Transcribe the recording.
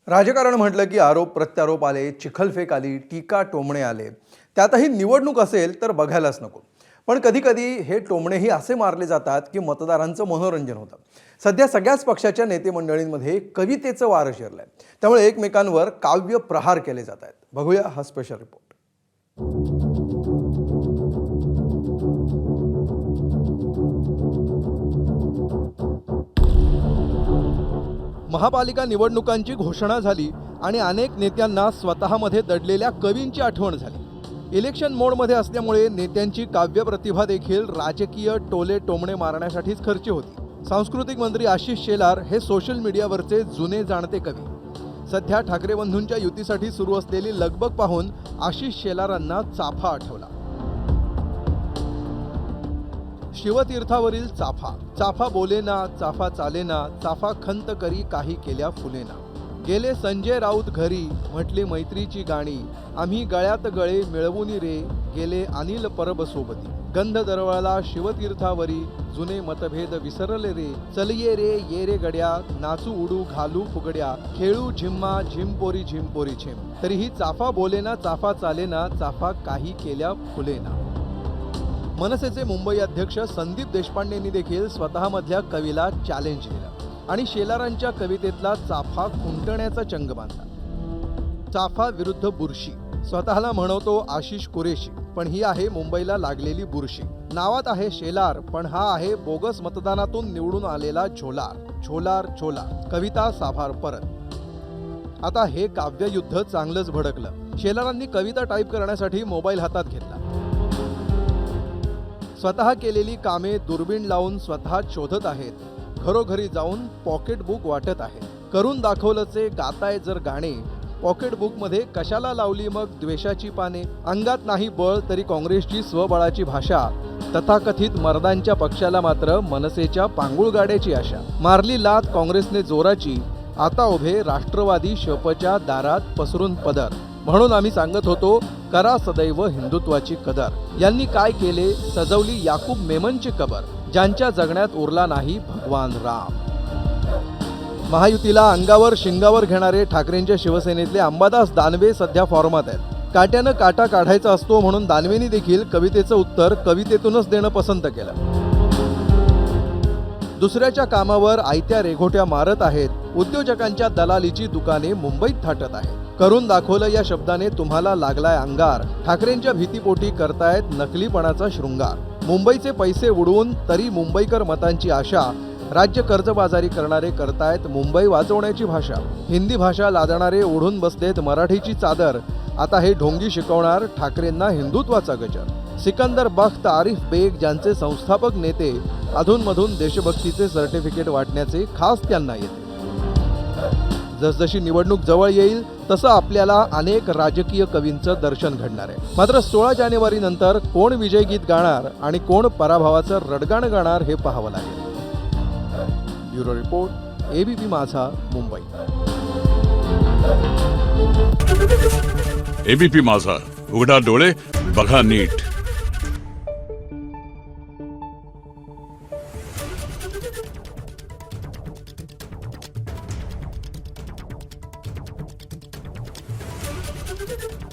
राजकारण म्हटलं की आरोप प्रत्यारोप आले, चिखलफेक आली, टीका टोमणे आले. त्यातही निवडणूक असेल तर बघायलाच नको. पण कधी-कधी हे टोमणेही असे मारले जातात की मतदारांचं मनोरंजन होतं. सध्या सगळ्याच पक्षाच्या नेते मंडळींमध्ये कवितेचं वारं शिरलंय. त्यामुळे एकमेकांवर काव्य प्रहार केले जात आहेत. बघूया हा स्पेशल रिपोर्ट. महापालिका निवडणुकांची घोषणा झाली आणि अनेक नेत्यांना स्वतःमध्ये दडलेल्या कवींची आठवण झाली. इलेक्शन मोडमध्ये असल्यामुळे नेत्यांची काव्य प्रतिभा देखील राजकीय टोले टोमणे मारण्यासाठीच खर्ची होती. सांस्कृतिक मंत्री आशिष शेलार हे सोशल मीडियावरचे जुने जाणते कवी. सध्या ठाकरे बंधूंच्या युतीसाठी सुरू असलेली लगबग पाहून आशिष शेलारांना चाफा आठवला. शिवतीर्थावरील चाफा. चाफा बोलेना, चाफा चालेना, चाफा खंत करी काही केल्या फुलेना. गेले संजय राऊत घरी, म्हटली मैत्रीची गाणी. आम्ही गळ्यात गळे मिळवूनी रे, गेले अनिल परब सोबती. गंध दरवळला शिवतीर्थावरी, जुने मतभेद विसरले रे. चलिये रे ये रे गड्या, नाचू उडू घालू फुगड्या. खेळू झिम्मा झिमपोरी झिमपोरी झिम. तरीही चाफा बोलेना, चाफा चालेना, चाफा काही केल्या फुलेना. मनसेचे मुंबई अध्यक्ष संदीप देशपांडेंनी देखील स्वतःमधल्या कवीला चॅलेंज दिलं आणि शेलारांच्या कवितेतला चाफा खुंटण्याचा चंग बांधला. चाफा विरुद्ध बुरशी. स्वतःला म्हणवतो आशिष कुरेशी, पण ही आहे मुंबईला लागलेली बुरशी. नावात आहे शेलार, पण हा आहे बोगस मतदानातून निवडून आलेला झोलार. झोलार झोलार. कविता साभार परत. आता हे काव्ययुद्ध चांगलंच भडकलं. शेलारांनी कविता टाईप करण्यासाठी मोबाईल हातात घेतला. स्वतः केलेली कामे दुर्बीण लावून स्वतः शोधत आहेत. घरोघरी जाऊन पॉकेटबुक वाटत आहेत. करून दाखवलंचे गाताय जर गाणे. पॉकेटबुकमध्ये कशाला लावली मग द्वेषाची पाने. अंगात नाही बळ तरी काँग्रेसची स्वबळाची भाषा. तथाकथित मर्दांच्या पक्षाला मात्र मनसेच्या पांगुळ गाड्याची आशा. मारली लात काँग्रेसने जोराची. आता उभे राष्ट्रवादी शपच्या दारात पसरून पदर. म्हणून आम्ही सांगत होतो, करा सदैव हिंदुत्वाची कदर. यांनी काय केले, सजवली याकूब मेमनची कबर. ज्यांच्या जगण्यात उरला नाही भगवान राम. महायुतीला अंगावर शिंगावर घेणारे ठाकरेंच्या शिवसेनेतले अंबादास दानवे सध्या फॉर्मात आहेत. काट्यानं काटा काढायचा असतो म्हणून दानवेंनी देखील कवितेचं उत्तर कवितेतूनच देणं पसंत केलं. दुसऱ्याच्या कामावर आयत्या रेघोट्या मारत आहेत. उद्योजकांच्या दलालीची दुकाने मुंबईत थाटत आहेत. करून दाखवलं या शब्दाने तुम्हाला लागलाय अंगार. ठाकरेंच्या भीतीपोटी करतायत नकलीपणाचा शृंगार. मुंबईचे पैसे उडवून तरी मुंबईकर मतांची आशा. राज्य कर्जबाजारी करणारे करतायत मुंबई वाचवण्याची भाषा. हिंदी भाषा लादणारे ओढून बसलेत मराठीची चादर. आता हे ढोंगी शिकवणार ठाकरेंना हिंदुत्वाचा गजर. सिकंदर बख्त, आरिफ बेग ज्यांचे संस्थापक नेते अधूनमधून देशभक्तीचे सर्टिफिकेट वाटण्याचे खास त्यांना येते. जसजशी निवडणूक जवळ येईल तसं आपल्याला अनेक राजकीय कवींचं दर्शन घडणार आहे. मात्र 16 जानेवारी नंतर कोण विजय गीत गाणार आणि कोण पराभवाचं रडगाणं गाणार हे पाहावं लागेल. ब्युरो रिपोर्ट, एबीपी माझा, मुंबई. एबीपी माझा, उघडा डोळे बघा नीट. Thank you.